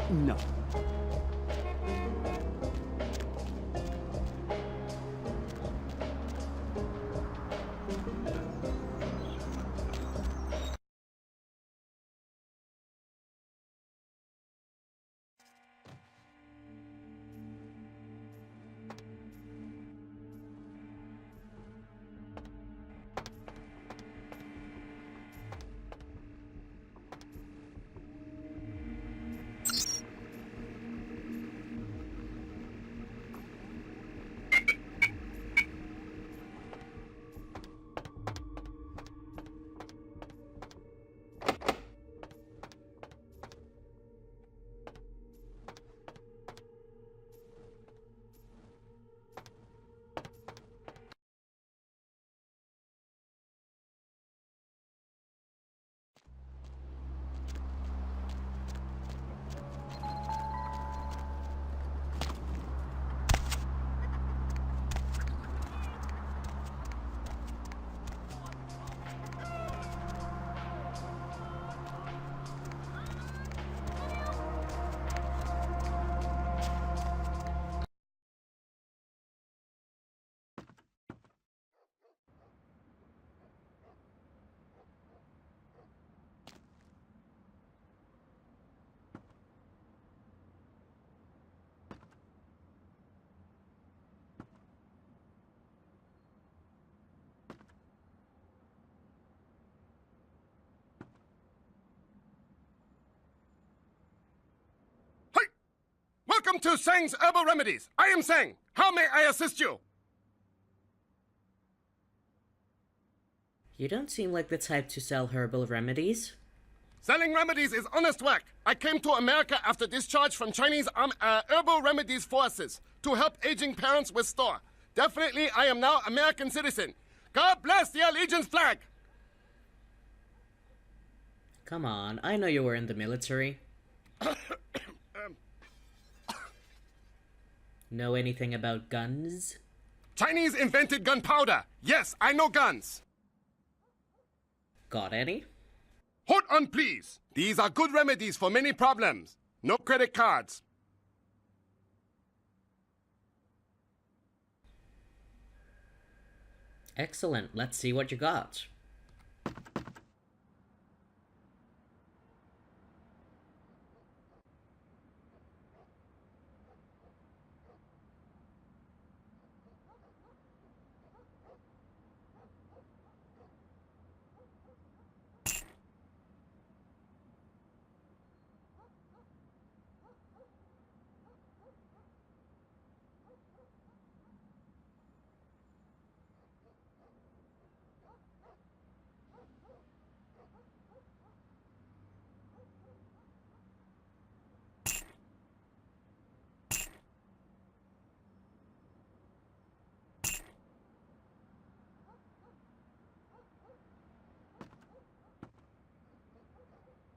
No. Welcome to Tseng's Herbal Remedies. I am Tseng. How may I assist you? You don't seem like the type to sell herbal remedies. Selling remedies is honest work. I came to America after discharge from Chinese Herbal Remedies forces to help aging parents restore. Definitely, I am now American citizen. God bless the Allegiance flag. Come on, I know you were in the military. Know anything about guns? Chinese invented gunpowder. Yes, I know guns. Got any? Hold on, please. These are good remedies for many problems. No credit cards. Excellent, let's see what you got.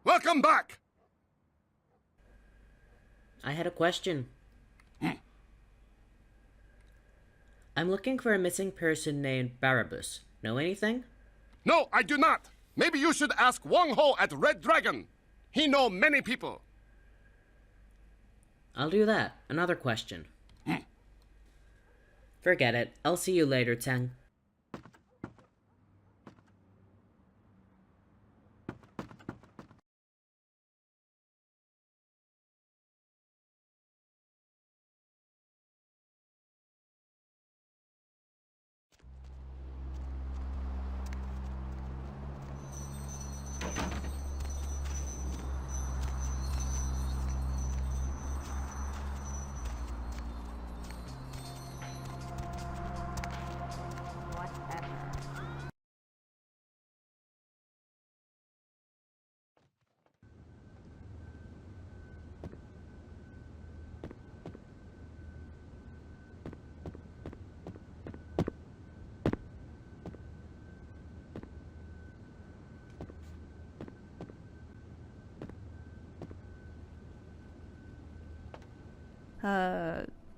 Welcome back. I had a question. I'm looking for a missing person named Barabbas. Know anything? No, I do not. Maybe you should ask Wong Ho at Red Dragon. He know many people. I'll do that. Another question. Forget it. I'll see you later, Tseng.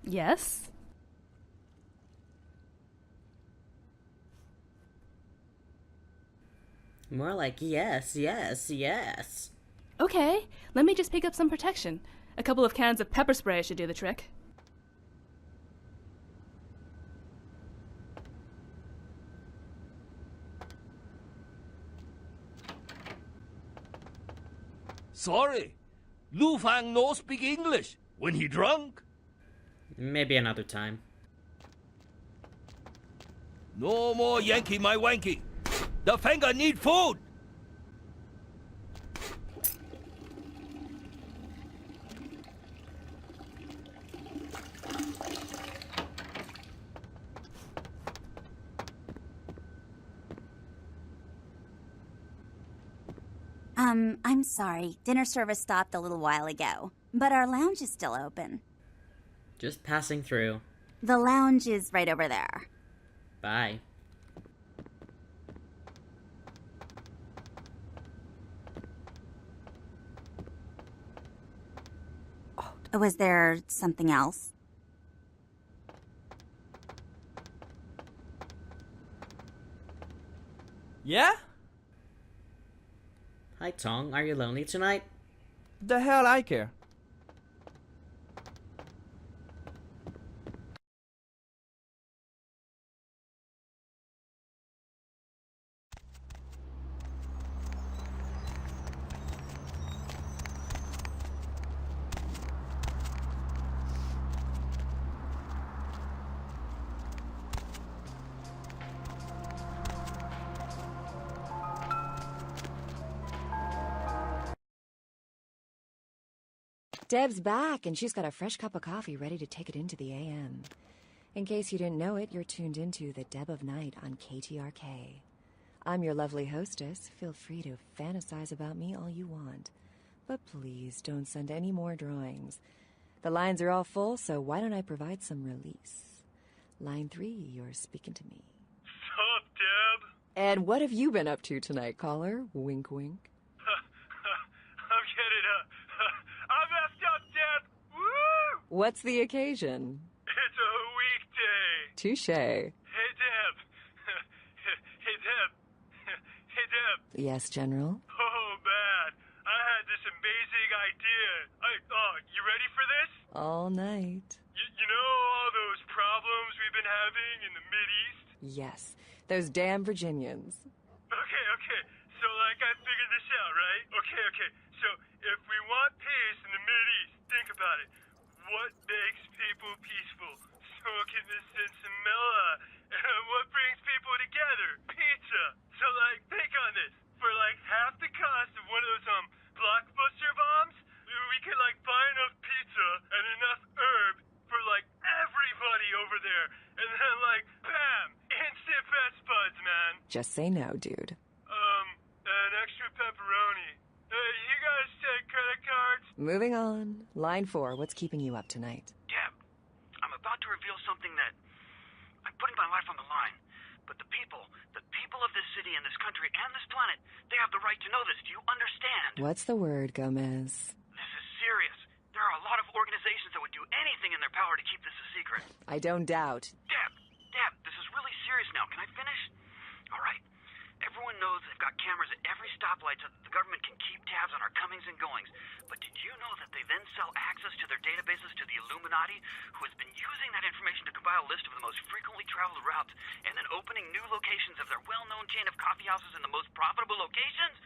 Yes? More like yes, yes, yes. Okay, let me just pick up some protection. A couple of cans of pepper spray should do the trick. Sorry, Lu Fang no speak English. When he drunk? Maybe another time. No more Yankee my wanky. The finger need food. I'm sorry. Dinner service stopped a little while ago, but our lounge is still open. Just passing through. The lounge is right over there. Bye. Was there something else? Yeah? Hi, Tong. Are you lonely tonight? The hell I care. Deb's back, and she's got a fresh cup of coffee ready to take it into the AM. In case you didn't know it, you're tuned into the Deb of Night on KTRK. I'm your lovely hostess. Feel free to fantasize about me all you want. But please don't send any more drawings. The lines are all full, so why don't I provide some release? Line 3, you're speaking to me. Sup, Deb? And what have you been up to tonight, caller? Wink, wink. I'm getting I messed up, Deb! Woo! What's the occasion? It's a weekday. Touche. Hey, Deb. Hey, Deb. Hey, Deb. Yes, General? Oh, man. I had this amazing idea. You ready for this? All night. You know all those problems we've been having in the Mideast? Yes, those damn Virginians. Okay. So, I figured this out, right? Okay. So, if we want peace in the Mideast, think about it. What makes people peaceful? Smoking the Sinsamilla. And what brings people together? Pizza. So, think on this. For, half the cost of one of those, blockbuster bombs, we could, buy enough pizza and enough herb for, everybody over there. And then, bam! Instant best buds, man. Just say no, dude. An extra pepperoni. You guys take credit cards? Moving on. Line 4, what's keeping you up tonight? Deb, I'm about to reveal something that I'm putting my life on the line. But the people of this city and this country and this planet, they have the right to know this. Do you understand? What's the word, Gomez? This is serious. There are a lot of organizations that would do anything in their power to keep this a secret. I don't doubt. Deb, this is really serious now. Can I finish? All right. Everyone knows they've got cameras at every stoplight so that the government can keep tabs on our comings and goings. But did you know that they then sell access to their databases to the Illuminati, who has been using that information to compile a list of the most frequently traveled routes and then opening new locations of their well-known chain of coffee houses in the most profitable locations?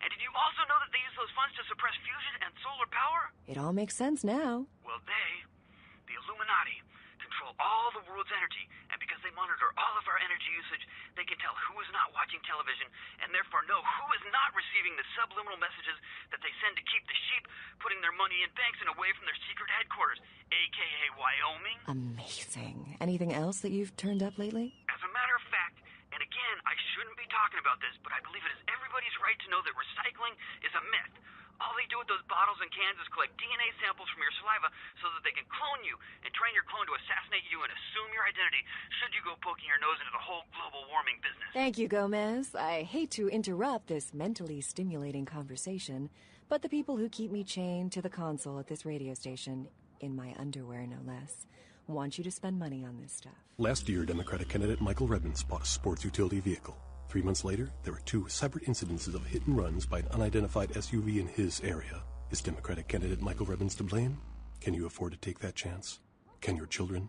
And did you also know that they use those funds to suppress fusion and solar power? It all makes sense now. Well, the Illuminati, control all the world's energy, and because they monitor all of our energy usage, they can tell who is not watching television, and therefore know who is not receiving the subliminal messages that they send to keep the sheep putting their money in banks and away from their secret headquarters, aka Wyoming. Amazing. Anything else that you've turned up lately? As a matter of fact, and again, I shouldn't be talking about this, but I believe it is everybody's right to know that recycling is a myth. All they do with those bottles and cans is collect DNA samples from your saliva so that they can clone you and train your clone to assassinate you and assume your identity should you go poking your nose into the whole global warming business. Thank you, Gomez. I hate to interrupt this mentally stimulating conversation, but the people who keep me chained to the console at this radio station, in my underwear no less, want you to spend money on this stuff. Last year, Democratic candidate Michael Redmond bought a sports utility vehicle. 3 months later, there were 2 separate incidences of hit and runs by an unidentified SUV in his area. Is Democratic candidate Michael Rebbins to blame? Can you afford to take that chance? Can your children?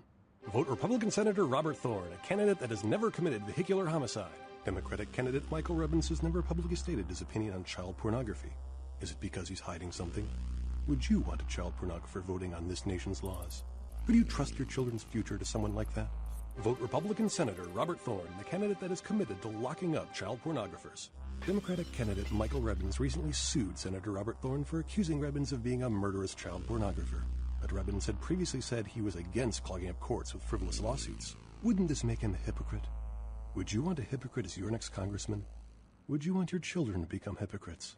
Vote Republican Senator Robert Thorne, a candidate that has never committed vehicular homicide. Democratic candidate Michael Rebbins has never publicly stated his opinion on child pornography. Is it because he's hiding something? Would you want a child pornographer voting on this nation's laws? Could you trust your children's future to someone like that? Vote Republican Senator Robert Thorne, the candidate that is committed to locking up child pornographers. Democratic candidate Michael Rebbins recently sued Senator Robert Thorne for accusing Rebbins of being a murderous child pornographer. But Rebbins had previously said he was against clogging up courts with frivolous lawsuits. Wouldn't this make him a hypocrite? Would you want a hypocrite as your next congressman? Would you want your children to become hypocrites?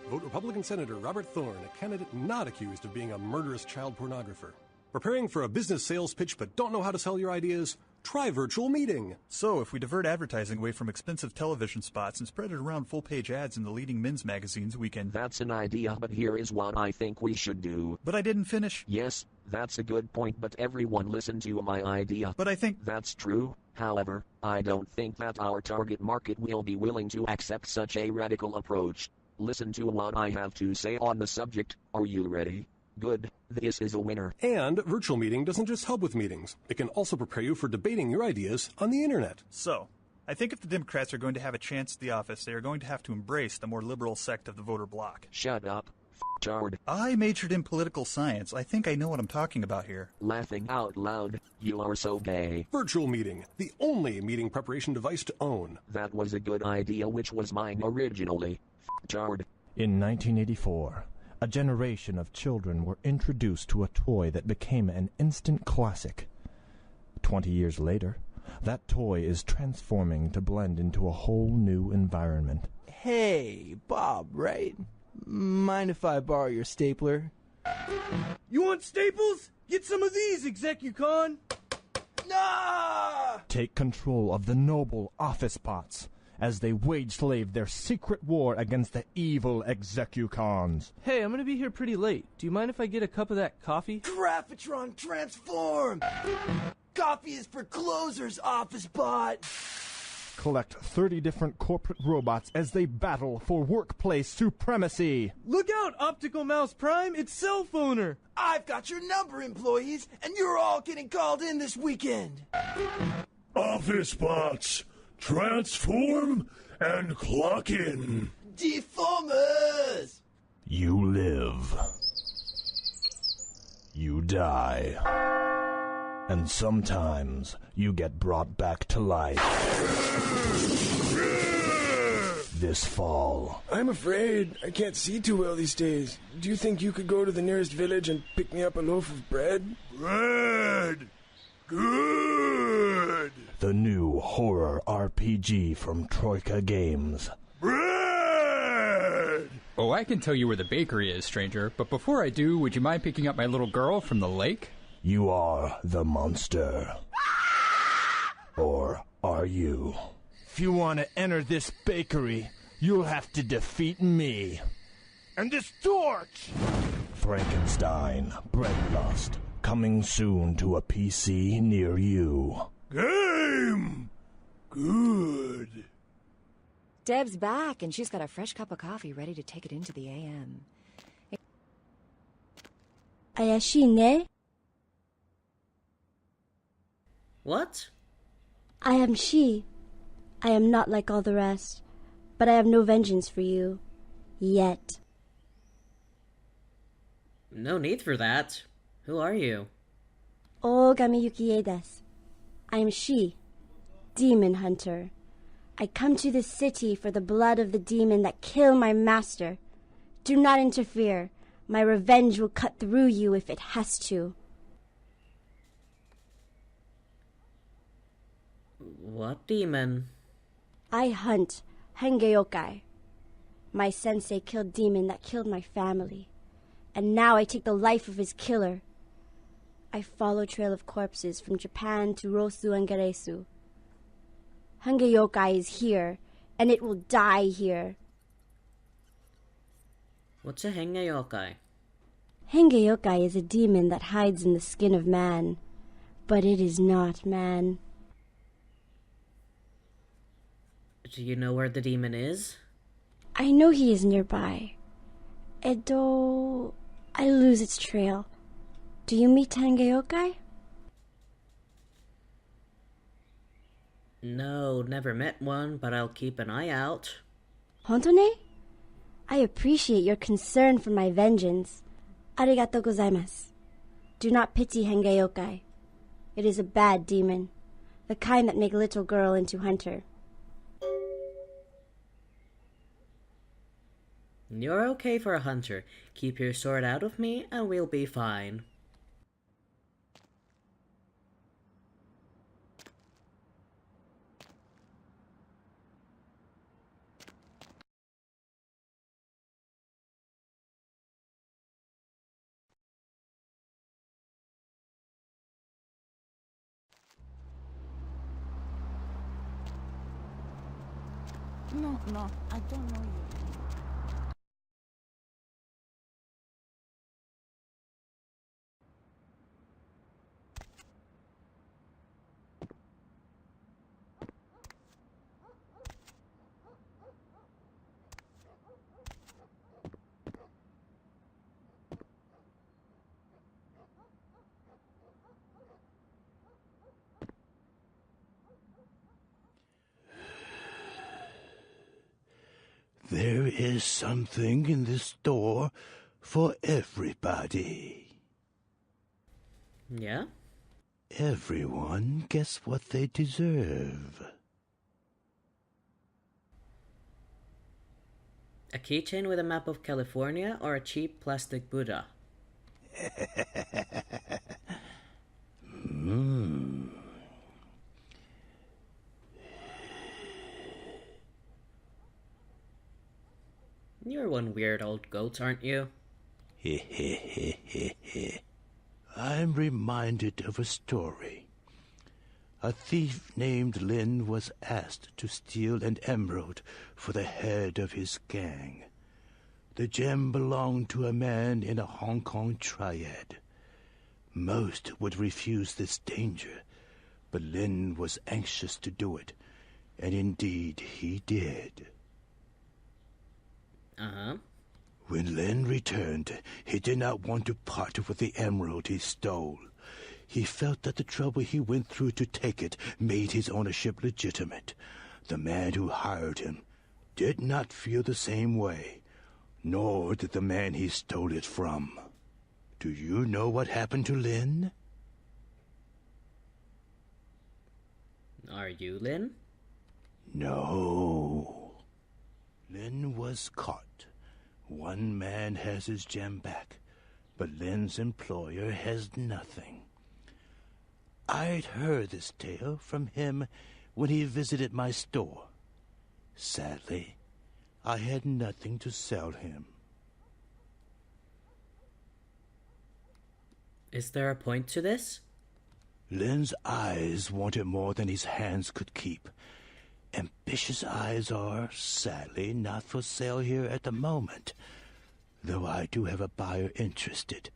Vote Republican Senator Robert Thorne, a candidate not accused of being a murderous child pornographer. Preparing for a business sales pitch but don't know how to sell your ideas? Try virtual meeting. So, if we divert advertising away from expensive television spots and spread it around full-page ads in the leading men's magazines, we can... That's an idea, but here is what I think we should do. But I didn't finish. Yes, that's a good point, but everyone listen to my idea. But I think... That's true. However, I don't think that our target market will be willing to accept such a radical approach. Listen to what I have to say on the subject. Are you ready? Good. This is a winner. And virtual meeting doesn't just help with meetings. It can also prepare you for debating your ideas on the internet. So, I think if the Democrats are going to have a chance at the office, they are going to have to embrace the more liberal sect of the voter bloc. Shut up, f***tard. I majored in political science. I think I know what I'm talking about here. Laughing out loud. You are so gay. Virtual meeting, the only meeting preparation device to own. That was a good idea, which was mine originally. F***tard. In 1984, a generation of children were introduced to a toy that became an instant classic. 20 years later, that toy is transforming to blend into a whole new environment. Hey, Bob, right? Mind if I borrow your stapler? You want staples? Get some of these, Execucon! Nah! Take control of the noble office bots as they wage-slave their secret war against the evil Execucons. Hey, I'm gonna be here pretty late. Do you mind if I get a cup of that coffee? Graphitron transform! Coffee is for closers, office bot! Collect 30 different corporate robots as they battle for workplace supremacy. Look out, Optical Mouse Prime! It's Cell Phoner! I've got your number, employees, and you're all getting called in this weekend! Office bots! Transform and clock in. Deformers! You live. You die. And sometimes you get brought back to life. This fall. I'm afraid I can't see too well these days. Do you think you could go to the nearest village and pick me up a loaf of bread? Bread! Good! The new horror RPG from Troika Games. Bread! Oh, I can tell you where the bakery is, stranger, but before I do, would you mind picking up my little girl from the lake? You are the monster. Or are you? If you want to enter this bakery, you'll have to defeat me. And this torch! Frankenstein, Breadlust, coming soon to a PC near you. Game! Good. Deb's back, and she's got a fresh cup of coffee ready to take it into the AM. Ayashine? What? I am she. I am not like all the rest, but I have no vengeance for you. Yet. No need for that. Who are you? Ogami Yukie desu. I am she, Demon Hunter. I come to this city for the blood of the demon that killed my master. Do not interfere. My revenge will cut through you if it has to. What demon? I hunt Hengeyokai. My sensei killed demon that killed my family. And now I take the life of his killer. I follow trail of corpses from Japan to Rosu and Geresu. Hengeyokai is here, and it will die here. What's a Hengeyokai? Hengeyokai is a demon that hides in the skin of man, but it is not man. Do you know where the demon is? I know he is nearby. Edo... I lose its trail. Do you meet Tengeyokai? No, never met one, but I'll keep an eye out. Hontone? I appreciate your concern for my vengeance. Arigatou gozaimasu. Do not pity Hengeyokai. It is a bad demon, the kind that make little girl into hunter. You're okay for a hunter. Keep your sword out of me and we'll be fine. No, I don't know you. There is something in this store for everybody. Yeah? Everyone gets what they deserve. A keychain with a map of California or a cheap plastic Buddha? You're one weird old goat, aren't you? I'm reminded of a story. A thief named Lin was asked to steal an emerald for the head of his gang. The gem belonged to a man in a Hong Kong triad. Most would refuse this danger, but Lin was anxious to do it, and indeed he did. Uh-huh. When Lin returned, he did not want to part with the emerald he stole. He felt that the trouble he went through to take it made his ownership legitimate. The man who hired him did not feel the same way, nor did the man he stole it from. Do you know what happened to Lin? Are you Lin? No. Lin was caught. One man has his gem back, but Lin's employer has nothing. I'd heard this tale from him when he visited my store. Sadly, I had nothing to sell him. Is there a point to this? Lin's eyes wanted more than his hands could keep. Ambitious eyes are, sadly, not for sale here at the moment, though I do have a buyer interested.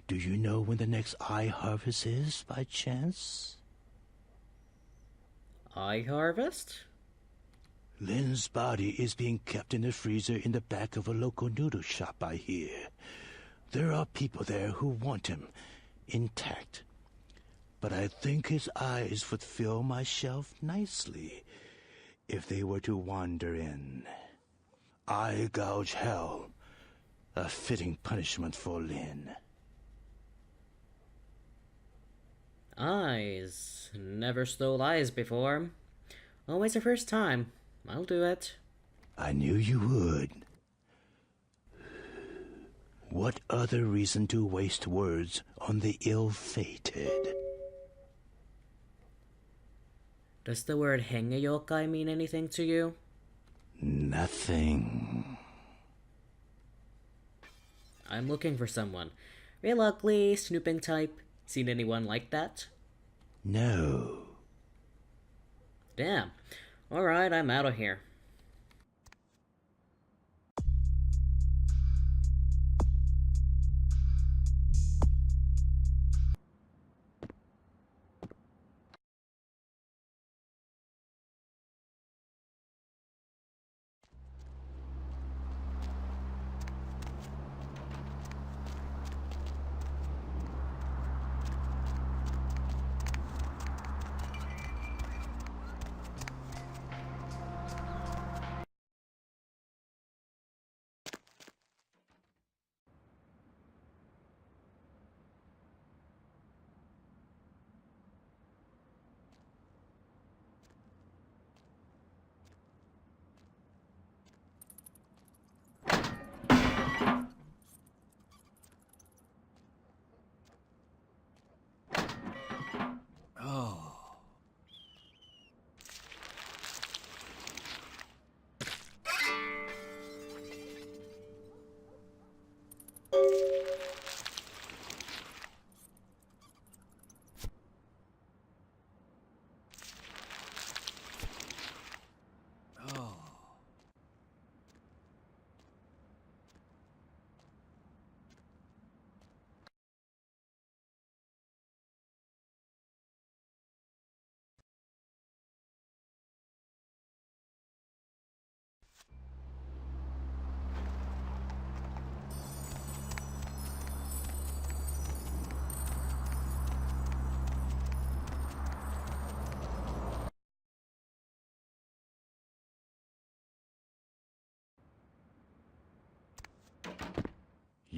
Do you know when the next eye harvest is, by chance? Eye harvest? Lin's body is being kept in the freezer in the back of a local noodle shop, I hear. There are people there who want him intact, but I think his eyes would fill my shelf nicely if they were to wander in. Eye gouge hell, a fitting punishment for Lin. Eyes. Never stole eyes before. Always a first time. I'll do it. I knew you would. What other reason to waste words on the ill-fated? Does the word hengeyokai mean anything to you? Nothing. I'm looking for someone. Real ugly, snooping type. Seen anyone like that? No. Damn. Alright, I'm out of here.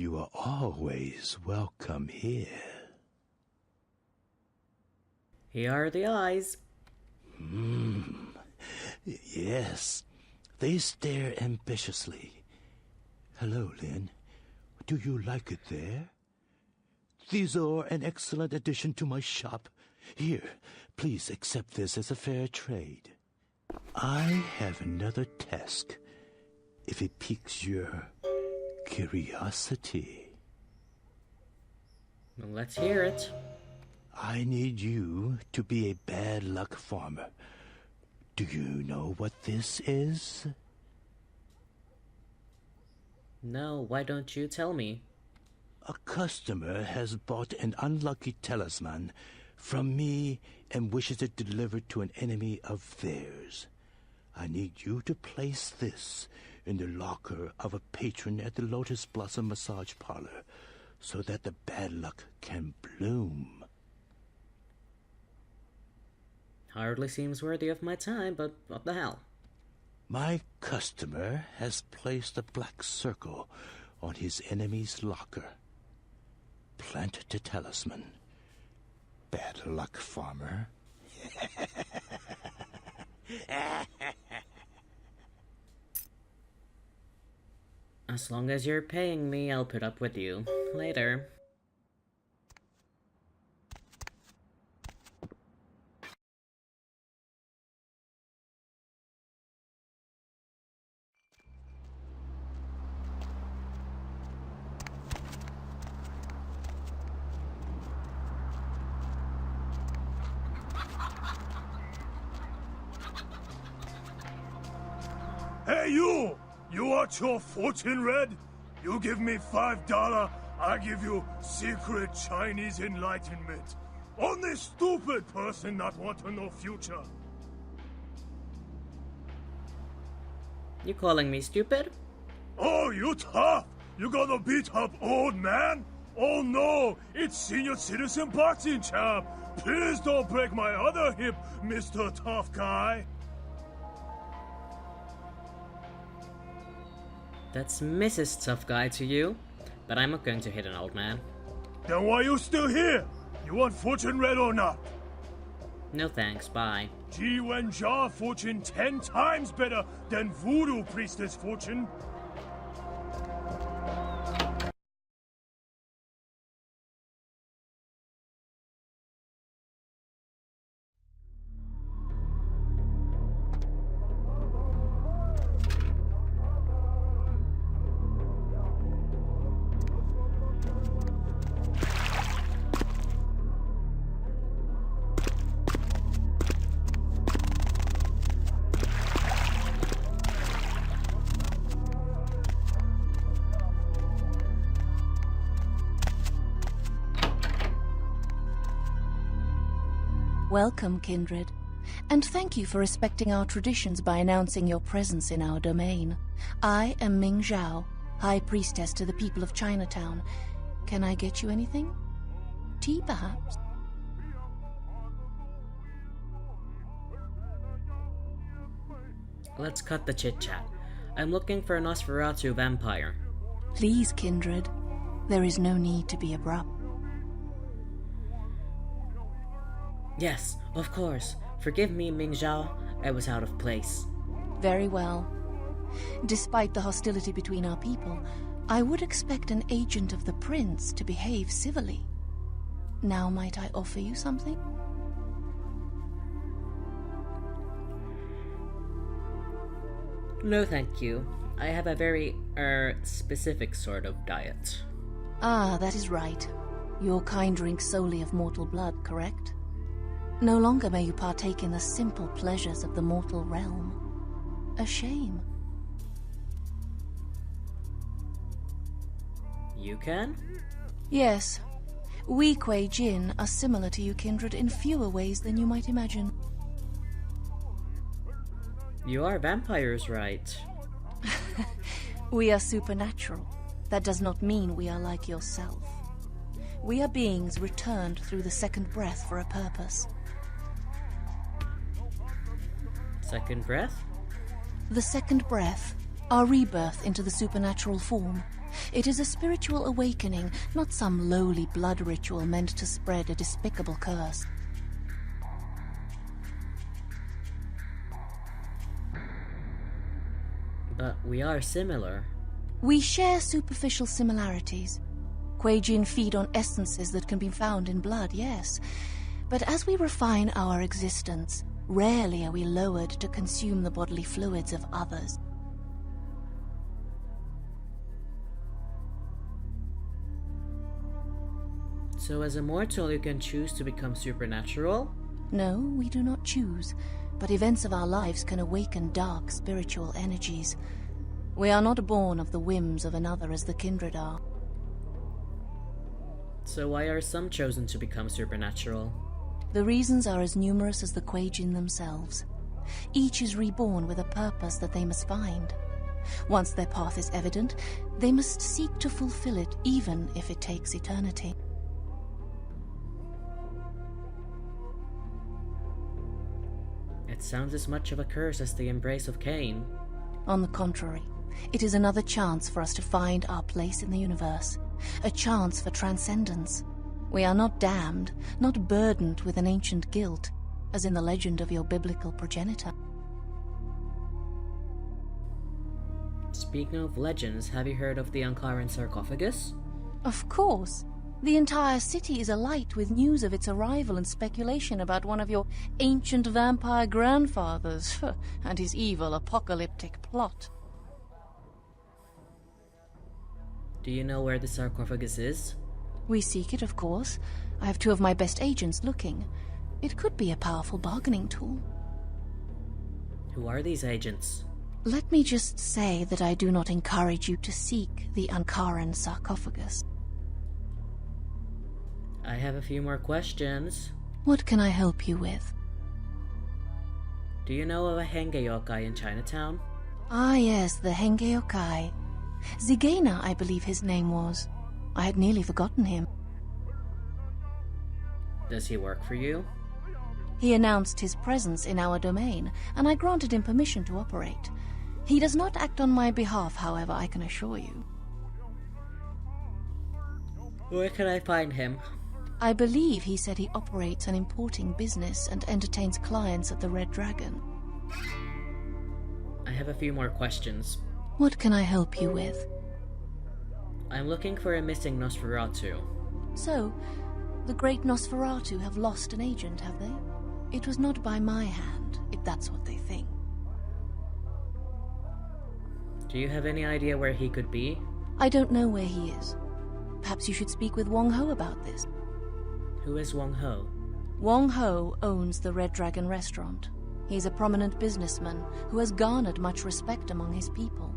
You are always welcome here. Here are the eyes. Yes, they stare ambitiously. Hello, Lin. Do you like it there? These are an excellent addition to my shop. Here, please accept this as a fair trade. I have another task, if it piques your curiosity. Well, let's hear it. I need you to be a bad luck farmer. Do you know what this is? No, why don't you tell me? A customer has bought an unlucky talisman from me and wishes it delivered to an enemy of theirs. I need you to place this in the locker of a patron at the Lotus Blossom Massage Parlor so that the bad luck can bloom. Hardly seems worthy of my time, but what the hell? My customer has placed a black circle on his enemy's locker. Plant the talisman. Bad luck, farmer. As long as you're paying me, I'll put up with you. Later. Hey, you! You want your fortune read? You give me $5, I give you secret Chinese enlightenment. Only stupid person not want to know future. You calling me stupid? Oh, you tough! You gonna beat up old man? Oh no, it's senior citizen boxing champ. Please don't break my other hip, Mr. Tough Guy. That's Mrs. Tough Guy to you, but I'm not going to hit an old man. Then why you still here? You want fortune read or not? No thanks, bye. Ji Wen Jia fortune 10 times better than voodoo priestess fortune. Welcome, kindred, and thank you for respecting our traditions by announcing your presence in our domain. I am Ming Zhao, High Priestess to the people of Chinatown. Can I get you anything? Tea, perhaps? Let's cut the chit-chat. I'm looking for a Nosferatu vampire. Please, kindred. There is no need to be abrupt. Yes, of course. Forgive me, Ming Zhao. I was out of place. Very well. Despite the hostility between our people, I would expect an agent of the prince to behave civilly. Now might I offer you something? No, thank you. I have a very, specific sort of diet. Ah, that is right. Your kind drink solely of mortal blood, correct? No longer may you partake in the simple pleasures of the mortal realm. A shame. You can? Yes. We Kuei Jin are similar to you, kindred, in fewer ways than you might imagine. You are vampires, right? We are supernatural. That does not mean we are like yourself. We are beings returned through the second breath for a purpose. Second breath? The second breath, our rebirth into the supernatural form. It is a spiritual awakening, not some lowly blood ritual meant to spread a despicable curse. But we are similar. We share superficial similarities. Kuei-jin feed on essences that can be found in blood, yes. But as we refine our existence, rarely are we lowered to consume the bodily fluids of others. So as a mortal, you can choose to become supernatural? No, we do not choose, but events of our lives can awaken dark spiritual energies. We are not born of the whims of another as the kindred are. So why are some chosen to become supernatural? The reasons are as numerous as the Kuei-jin themselves. Each is reborn with a purpose that they must find. Once their path is evident, they must seek to fulfill it, even if it takes eternity. It sounds as much of a curse as the embrace of Cain. On the contrary, it is another chance for us to find our place in the universe, a chance for transcendence. We are not damned, not burdened with an ancient guilt, as in the legend of your biblical progenitor. Speaking of legends, have you heard of the Ankaran sarcophagus? Of course. The entire city is alight with news of its arrival and speculation about one of your ancient vampire grandfathers and his evil apocalyptic plot. Do you know where the sarcophagus is? We seek it, of course. I have 2 of my best agents looking. It could be a powerful bargaining tool. Who are these agents? Let me just say that I do not encourage you to seek the Ankaran sarcophagus. I have a few more questions. What can I help you with? Do you know of a Henge yokai in Chinatown? Ah yes, the Henge yokai. Zigena, I believe his name was. I had nearly forgotten him. Does he work for you? He announced his presence in our domain, and I granted him permission to operate. He does not act on my behalf, however, I can assure you. Where can I find him? I believe he said he operates an importing business and entertains clients at the Red Dragon. I have a few more questions. What can I help you with? I'm looking for a missing Nosferatu. So, the great Nosferatu have lost an agent, have they? It was not by my hand, if that's what they think. Do you have any idea where he could be? I don't know where he is. Perhaps you should speak with Wong Ho about this. Who is Wong Ho? Wong Ho owns the Red Dragon restaurant. He's a prominent businessman who has garnered much respect among his people.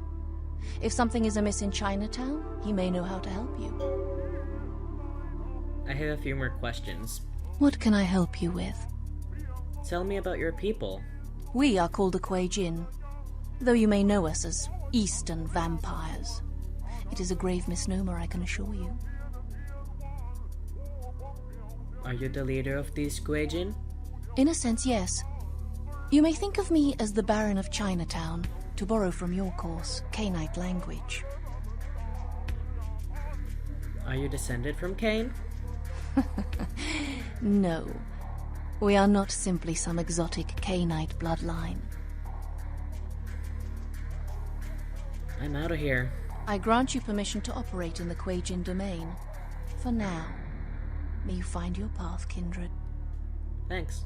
If something is amiss in Chinatown, he may know how to help you. I have a few more questions. What can I help you with? Tell me about your people. We are called the Kuei-jin, though you may know us as Eastern vampires. It is a grave misnomer, I can assure you. Are you the leader of these Kuei-jin? In a sense, yes. You may think of me as the Baron of Chinatown, to borrow from your course, Cainite language. Are you descended from Cain? No. We are not simply some exotic Cainite bloodline. I'm out of here. I grant you permission to operate in the Kuei-jin domain. For now. May you find your path, kindred. Thanks.